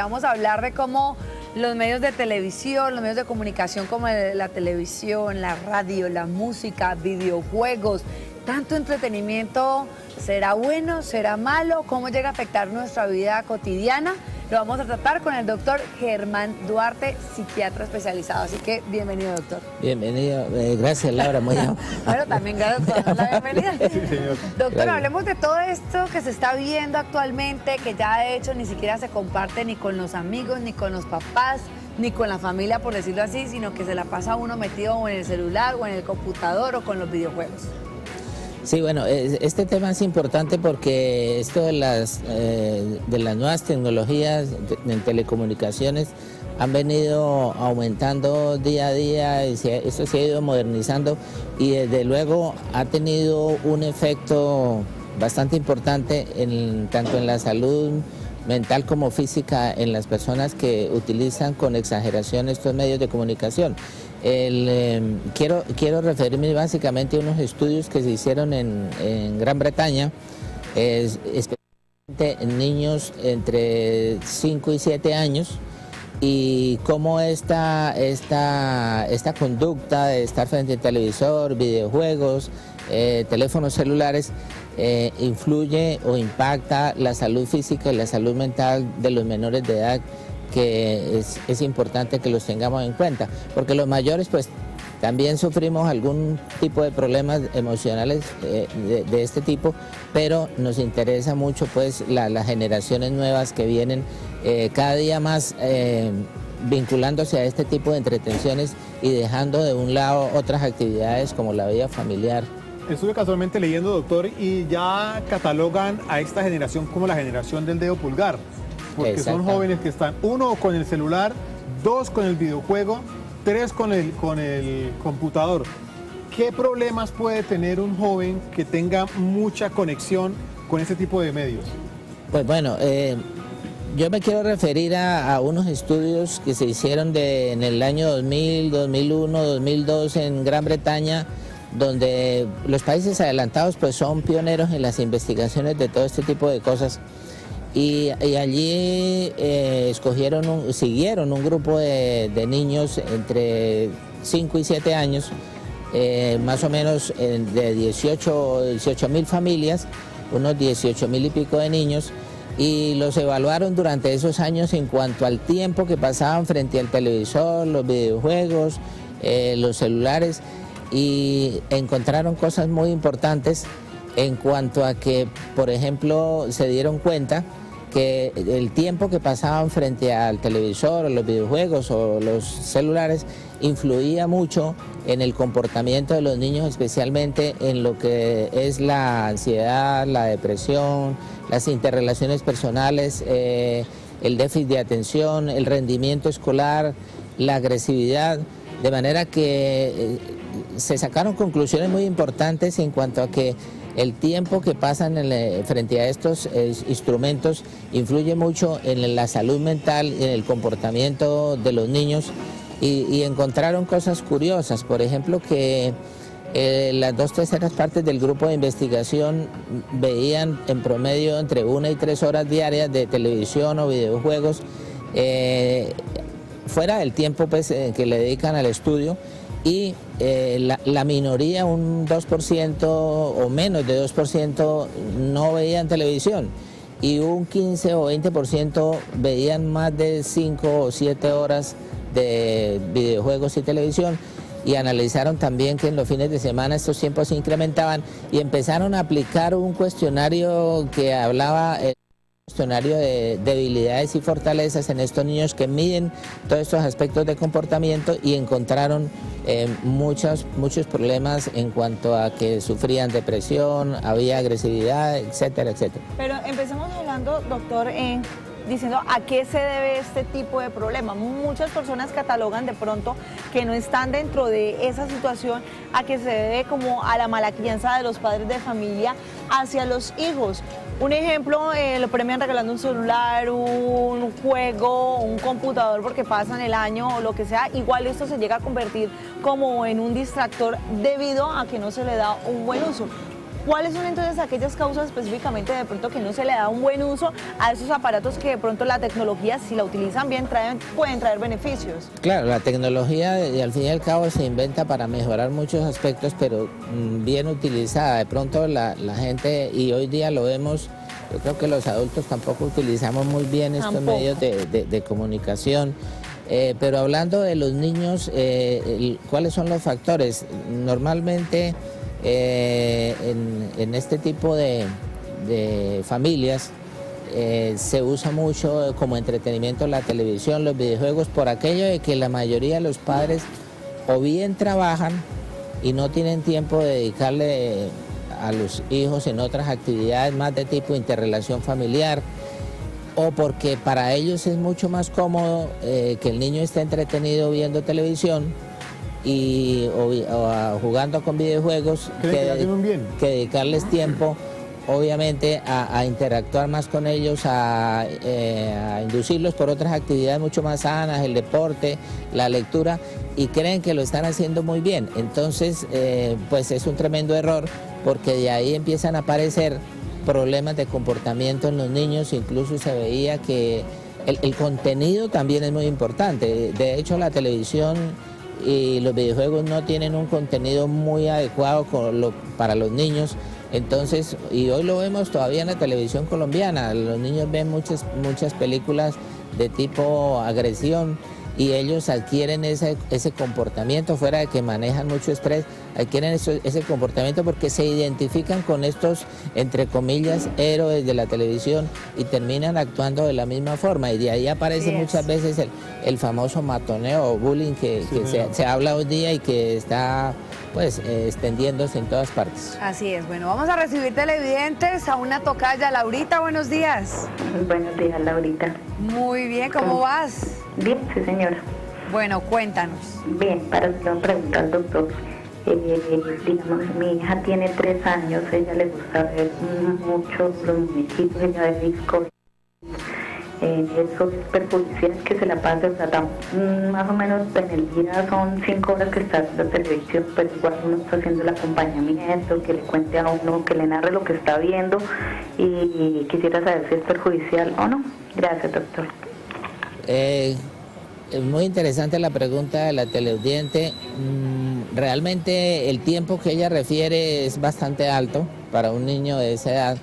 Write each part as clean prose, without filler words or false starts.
Vamos a hablar de cómo los medios de televisión, los medios de comunicación como la televisión, la radio, la música, videojuegos, tanto entretenimiento, ¿será bueno, será malo? ¿Cómo llega a afectar nuestra vida cotidiana? Lo vamos a tratar con el doctor Germán Duarte, psiquiatra especializado. Así que bienvenido, doctor. Bienvenido, gracias Laura, muy bien. Bueno, también gracias por darnos la bienvenida. Sí, señor. Doctor, Claro. hablemos de todo esto que se está viendo actualmente, que ya de hecho ni siquiera se comparte ni con los amigos, ni con los papás, ni con la familia, por decirlo así, sino que se la pasa uno metido o en el celular, o en el computador, o con los videojuegos. Sí, bueno, este tema es importante porque esto de las nuevas tecnologías en telecomunicaciones han venido aumentando día a día y esto se ha ido modernizando y desde luego ha tenido un efecto bastante importante tanto en la salud mental como física en las personas que utilizan con exageración estos medios de comunicación. Quiero referirme básicamente a unos estudios que se hicieron en Gran Bretaña, especialmente en niños entre 5 y 7 años, y cómo esta conducta de estar frente al televisor, videojuegos, teléfonos celulares, influye o impacta la salud física y la salud mental de los menores de edad, que es importante que los tengamos en cuenta, porque los mayores pues también sufrimos algún tipo de problemas emocionales de este tipo, pero nos interesa mucho pues las generaciones nuevas que vienen cada día más vinculándose a este tipo de entretenciones y dejando de un lado otras actividades como la vida familiar. Estuve casualmente leyendo, doctor, y ya catalogan a esta generación como la generación del dedo pulgar, porque son jóvenes que están, 1 con el celular, 2 con el videojuego, 3 con el computador. ¿Qué problemas puede tener un joven que tenga mucha conexión con este tipo de medios? Pues bueno, yo me quiero referir a unos estudios que se hicieron en el año 2000, 2001, 2002 en Gran Bretaña, donde los países adelantados pues son pioneros en las investigaciones de todo este tipo de cosas. Y allí siguieron un grupo de niños entre 5 y 7 años, más o menos de 18.000 familias, unos 18.000 y pico de niños, y los evaluaron durante esos años en cuanto al tiempo que pasaban frente al televisor, los videojuegos, los celulares, y encontraron cosas muy importantes en cuanto a que, por ejemplo, se dieron cuenta que el tiempo que pasaban frente al televisor, o los videojuegos o los celulares influía mucho en el comportamiento de los niños, especialmente en lo que es la ansiedad, la depresión, las interrelaciones personales, el déficit de atención, el rendimiento escolar, la agresividad, de manera que se sacaron conclusiones muy importantes en cuanto a que el tiempo que pasan frente a estos instrumentos influye mucho en la salud mental y en el comportamiento de los niños, y encontraron cosas curiosas, por ejemplo que las 2/3 partes del grupo de investigación veían en promedio entre 1 y 3 horas diarias de televisión o videojuegos fuera del tiempo pues, que le dedican al estudio, y la minoría, un 2% o menos de 2%, no veían televisión, y un 15 o 20% veían más de 5 o 7 horas de videojuegos y televisión. Y analizaron también que en los fines de semana estos tiempos se incrementaban, y empezaron a aplicar un cuestionario que hablaba, cuestionario de debilidades y fortalezas en estos niños, que miden todos estos aspectos de comportamiento, y encontraron muchos problemas en cuanto a que sufrían depresión, había agresividad, etcétera, etcétera. Pero empecemos hablando, doctor, diciendo a qué se debe este tipo de problema. Muchas personas catalogan de pronto que no están dentro de esa situación, a que se debe como a la mala crianza de los padres de familia hacia los hijos. Un ejemplo, lo premian regalando un celular, un juego, un computador porque pasan el año o lo que sea. Igual esto se llega a convertir como en un distractor debido a que no se le da un buen uso. ¿Cuáles son entonces aquellas causas específicamente de pronto que no se le da un buen uso a esos aparatos que de pronto la tecnología, si la utilizan bien, pueden traer beneficios? Claro, la tecnología y al fin y al cabo se inventa para mejorar muchos aspectos, pero bien utilizada. De pronto la gente, y hoy día lo vemos, yo creo que los adultos tampoco utilizamos muy bien estos medios de comunicación. Pero hablando de los niños, ¿cuáles son los factores? Normalmente en este tipo de familias se usa mucho como entretenimiento la televisión, los videojuegos, por aquello de que la mayoría de los padres o bien trabajan y no tienen tiempo de dedicarle a los hijos en otras actividades más de tipo interrelación familiar, o porque para ellos es mucho más cómodo que el niño esté entretenido viendo televisión o jugando con videojuegos que dedicarles tiempo obviamente a interactuar más con ellos, a inducirlos por otras actividades mucho más sanas, el deporte, la lectura, y creen que lo están haciendo muy bien. Entonces pues es un tremendo error, porque de ahí empiezan a aparecer problemas de comportamiento en los niños. Incluso se veía que el contenido también es muy importante. De hecho, la televisión y los videojuegos no tienen un contenido muy adecuado para los niños. Entonces, y hoy lo vemos todavía en la televisión colombiana, los niños ven muchas películas de tipo agresión, y ellos adquieren ese comportamiento, fuera de que manejan mucho estrés, adquieren ese comportamiento porque se identifican con estos, entre comillas, héroes de la televisión, y terminan actuando de la misma forma, y de ahí aparece muchas veces el famoso matoneo o bullying que se habla hoy día y que está pues extendiéndose en todas partes. Así es. Bueno, vamos a recibir televidentes, a una tocaya. Laurita, buenos días. Buenos días, Laurita. Muy bien, ¿cómo vas? Bien, sí, señora. Bueno, cuéntanos. Bien, para hacer una pregunta al doctor. Digamos, mi hija tiene 3 años, ella le gusta ver mucho los muñequitos, ella ve Discovery. Esos perjudiciales que se la pasa, o sea, más o menos en el día son 5 horas que está viendo televisión, pero igual uno está haciendo el acompañamiento, que le cuente a uno, que le narre lo que está viendo, y quisiera saber si es perjudicial o no. Gracias, doctor. Es muy interesante la pregunta de la teleaudiente. Realmente el tiempo que ella refiere es bastante alto para un niño de esa edad,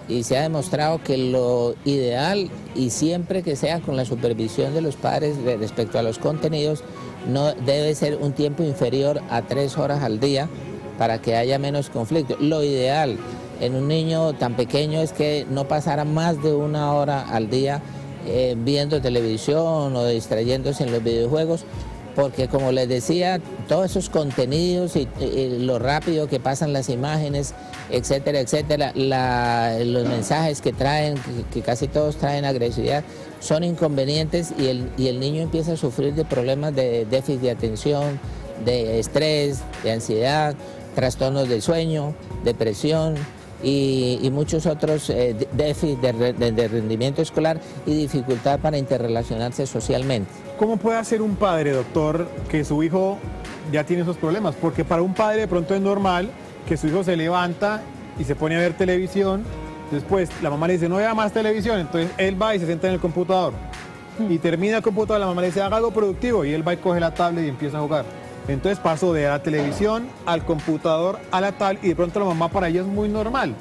y se ha demostrado que lo ideal, y siempre que sea con la supervisión de los padres respecto a los contenidos, no debe ser un tiempo inferior a 3 horas al día para que haya menos conflicto. Lo ideal en un niño tan pequeño es que no pasara más de 1 hora al día viendo televisión o distrayéndose en los videojuegos, porque como les decía, todos esos contenidos y lo rápido que pasan las imágenes, etcétera, etcétera, los mensajes que traen, que casi todos traen agresividad, son inconvenientes, y el niño empieza a sufrir de problemas de déficit de atención, de estrés, de ansiedad, trastornos del sueño, depresión y muchos otros déficits de rendimiento escolar y dificultad para interrelacionarse socialmente. ¿Cómo puede hacer un padre, doctor, que su hijo ya tiene esos problemas? Porque para un padre de pronto es normal que su hijo se levanta y se pone a ver televisión, después la mamá le dice no vea más televisión, entonces él va y se sienta en el computador y termina el computador, la mamá le dice haga algo productivo, y él va y coge la tablet y empieza a jugar. Entonces pasó de la televisión al computador a la tablet, y de pronto la mamá para ella es muy normal.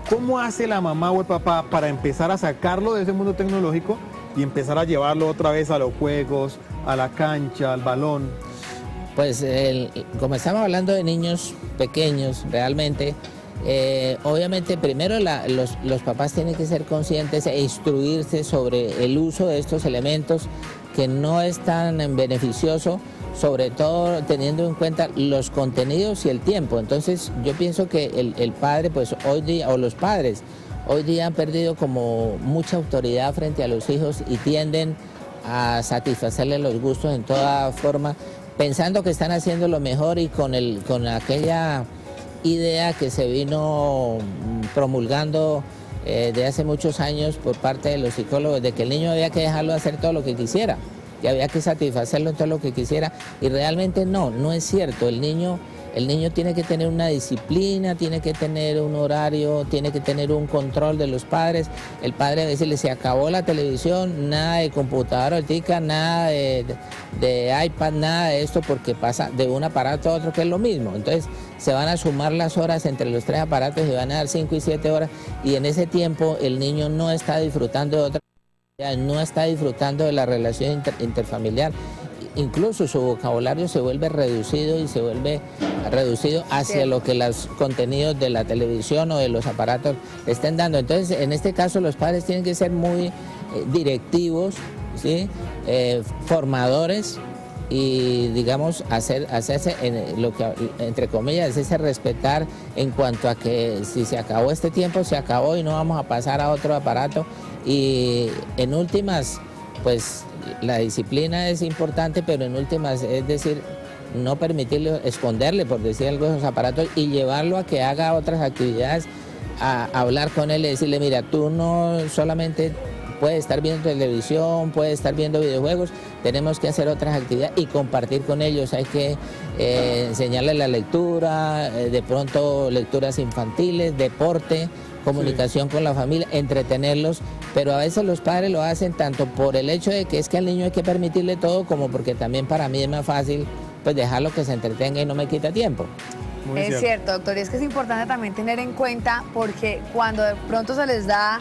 ¿Cómo hace la mamá o el papá para empezar a sacarlo de ese mundo tecnológico y empezar a llevarlo otra vez a los juegos, a la cancha, al balón? Pues como estamos hablando de niños pequeños, realmente, obviamente primero los papás tienen que ser conscientes e instruirse sobre el uso de estos elementos, que no es tan beneficioso, sobre todo teniendo en cuenta los contenidos y el tiempo. Entonces yo pienso que el padre, pues hoy día, o los padres, hoy día han perdido como mucha autoridad frente a los hijos y tienden a satisfacerles los gustos en toda forma, pensando que están haciendo lo mejor, y con aquella idea que se vino promulgando de hace muchos años por parte de los psicólogos, de que el niño había que dejarlo hacer todo lo que quisiera. que había que satisfacerlo en todo lo que quisiera, y realmente no es cierto. El niño tiene que tener una disciplina, tiene que tener un horario, tiene que tener un control de los padres. El padre a decirle, se acabó la televisión, nada de computadora ahorita, nada de iPad, nada de esto, porque pasa de un aparato a otro, que es lo mismo. Entonces se van a sumar las horas entre los 3 aparatos y van a dar 5 y 7 horas, y en ese tiempo el niño no está disfrutando de otra, no está disfrutando de la relación interfamiliar. Incluso su vocabulario se vuelve reducido hacia lo que los contenidos de la televisión o de los aparatos le estén dando. Entonces, en este caso, los padres tienen que ser muy directivos, ¿sí? Formadores, y digamos hacerse lo que, entre comillas, hacerse respetar en cuanto a que si se acabó este tiempo, se acabó y no vamos a pasar a otro aparato. Y en últimas, pues la disciplina es importante, pero en últimas, es decir, no permitirle, esconderle, por decir algo, esos aparatos, y llevarlo a que haga otras actividades, a hablar con él y decirle, mira, tú no solamente puedes estar viendo televisión, puedes estar viendo videojuegos, tenemos que hacer otras actividades y compartir con ellos. Hay que enseñarles la lectura, de pronto lecturas infantiles, deporte, comunicación con la familia, entretenerlos, pero a veces los padres lo hacen tanto por el hecho de que es que al niño hay que permitirle todo, como porque también para mí es más fácil pues dejarlo que se entretenga y no me quita tiempo. Es cierto, doctor, y es que es importante también tener en cuenta, porque cuando de pronto se les da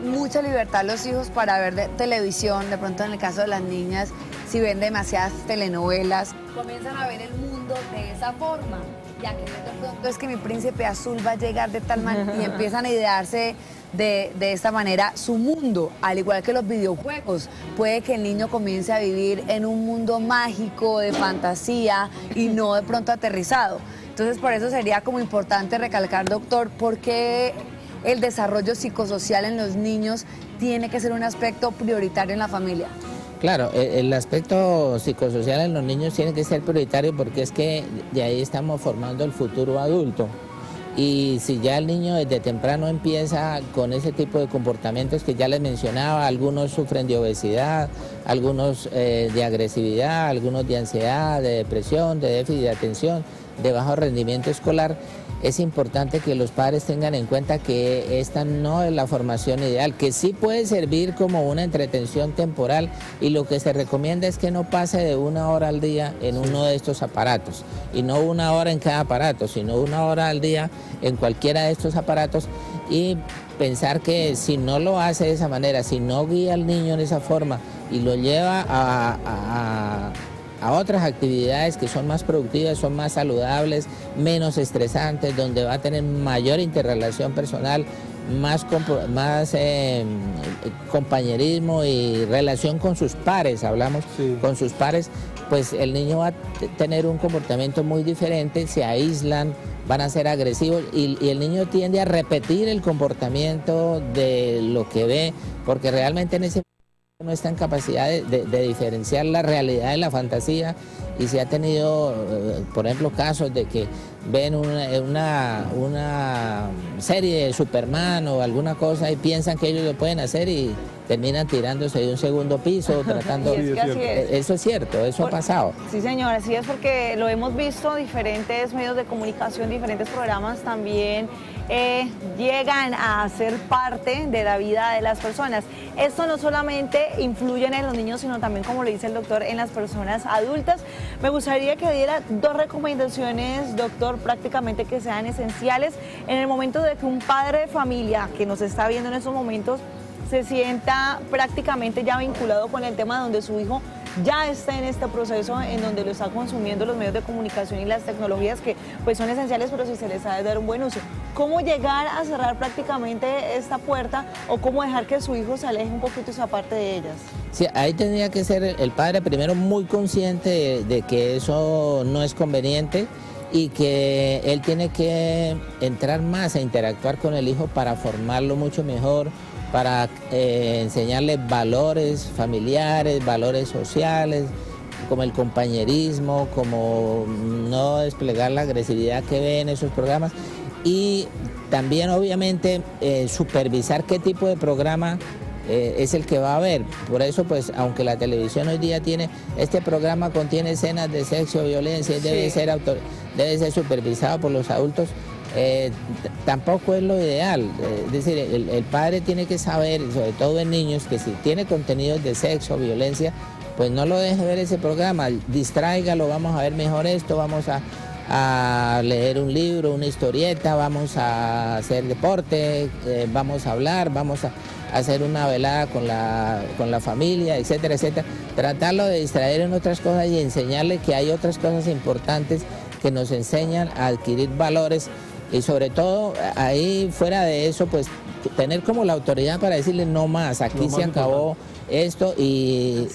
mucha libertad a los hijos para ver televisión, de pronto en el caso de las niñas, si ven demasiadas telenovelas, comienzan a ver el mundo de esa forma. Ya que de pronto es que mi príncipe azul va a llegar de tal manera, y empiezan a idearse de esta manera su mundo, al igual que los videojuegos. Puede que el niño comience a vivir en un mundo mágico, de fantasía, y no de pronto aterrizado. Entonces, por eso sería como importante recalcar, doctor, por qué el desarrollo psicosocial en los niños tiene que ser un aspecto prioritario en la familia. Claro, el aspecto psicosocial en los niños tiene que ser prioritario, porque es que de ahí estamos formando el futuro adulto. Y si ya el niño desde temprano empieza con ese tipo de comportamientos que ya les mencionaba, algunos sufren de obesidad, algunos de agresividad, algunos de ansiedad, de depresión, de déficit de atención, de bajo rendimiento escolar, es importante que los padres tengan en cuenta que esta no es la formación ideal, que sí puede servir como una entretención temporal, y lo que se recomienda es que no pase de 1 hora al día en uno de estos aparatos, y no 1 hora en cada aparato, sino 1 hora al día en cualquiera de estos aparatos, y pensar que si no lo hace de esa manera, si no guía al niño en esa forma y lo lleva a otras actividades que son más productivas, son más saludables, menos estresantes, donde va a tener mayor interrelación personal, más compañerismo y relación con sus pares, hablamos con sus pares, pues el niño va a tener un comportamiento muy diferente, se aíslan, van a ser agresivos, y el niño tiende a repetir el comportamiento de lo que ve, porque realmente en ese no está en capacidad de diferenciar la realidad de la fantasía. Y se ha tenido, por ejemplo, casos de que ven una serie de Superman o alguna cosa y piensan que ellos lo pueden hacer y terminan tirándose de un segundo piso, tratando... Eso es cierto, eso ha pasado. Sí, señor, así es, porque lo hemos visto, diferentes medios de comunicación, diferentes programas también llegan a ser parte de la vida de las personas. Esto no solamente influye en los niños, sino también, como lo dice el doctor, en las personas adultas. Me gustaría que diera 2 recomendaciones, doctor, prácticamente que sean esenciales en el momento de que un padre de familia que nos está viendo en estos momentos se sienta prácticamente ya vinculado con el tema, donde su hijo ya está en este proceso en donde lo está consumiendo los medios de comunicación y las tecnologías, que pues son esenciales, pero si se les sabe dar un buen uso. ¿Cómo llegar a cerrar prácticamente esta puerta, o cómo dejar que su hijo se aleje un poquito y se aparte de ellas? Sí, ahí tendría que ser el padre primero muy consciente de que eso no es conveniente, y que él tiene que entrar más a interactuar con el hijo para formarlo mucho mejor, para enseñarle valores familiares, valores sociales, como el compañerismo, como no desplegar la agresividad que ve en esos programas, y también obviamente supervisar qué tipo de programa es el que va a ver. Por eso, pues, aunque la televisión hoy día tiene, este programa contiene escenas de sexo, violencia, y debe ser supervisado por los adultos, tampoco es lo ideal. Es decir, el padre tiene que saber, sobre todo en niños, que si tiene contenidos de sexo, violencia, pues no lo deje ver ese programa, distráigalo, vamos a ver mejor esto, vamos a leer un libro, una historieta, vamos a hacer deporte, vamos a hablar, vamos a hacer una velada con la familia, etcétera, etcétera. Tratarlo de distraer en otras cosas y enseñarle que hay otras cosas importantes que nos enseñan a adquirir valores y sobre todo ahí fuera de eso, pues tener como la autoridad para decirle no más, aquí se acabó esto y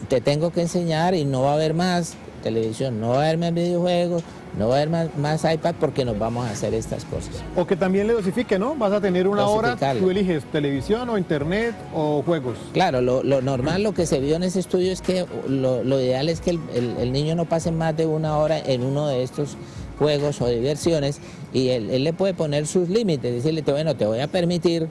te tengo que enseñar y no va a haber más televisión, no va a haber más videojuegos, no va a haber más iPad porque nos vamos a hacer estas cosas. O que también le dosifique, ¿no? Vas a tener una hora, tú eliges televisión o internet o juegos. Claro, lo normal, lo que se vio en ese estudio es que lo ideal es que el niño no pase más de una hora en uno de estos juegos o diversiones y él le puede poner sus límites, decirle, bueno, te voy a permitir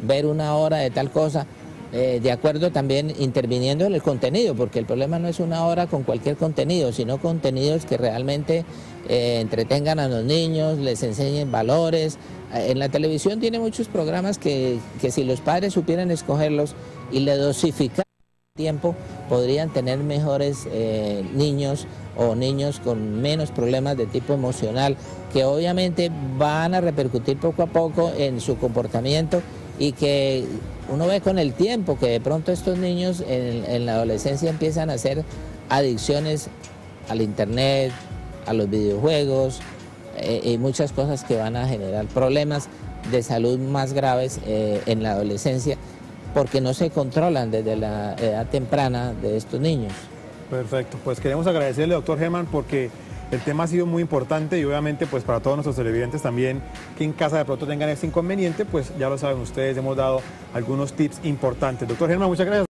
ver una hora de tal cosa, de acuerdo también interviniendo en el contenido, porque el problema no es una hora con cualquier contenido, sino contenidos que realmente entretengan a los niños, les enseñen valores. En la televisión tiene muchos programas que si los padres supieran escogerlos y le dosifican tiempo, podrían tener mejores niños o niños con menos problemas de tipo emocional, que obviamente van a repercutir poco a poco en su comportamiento y que uno ve con el tiempo que de pronto estos niños en la adolescencia empiezan a hacer adicciones al internet, a los videojuegos y muchas cosas que van a generar problemas de salud más graves en la adolescencia porque no se controlan desde la edad temprana de estos niños. Perfecto, pues queremos agradecerle, doctor Germán, porque el tema ha sido muy importante y obviamente pues para todos nuestros televidentes también que en casa de pronto tengan ese inconveniente, pues ya lo saben ustedes, hemos dado algunos tips importantes. Doctor Germán, muchas gracias.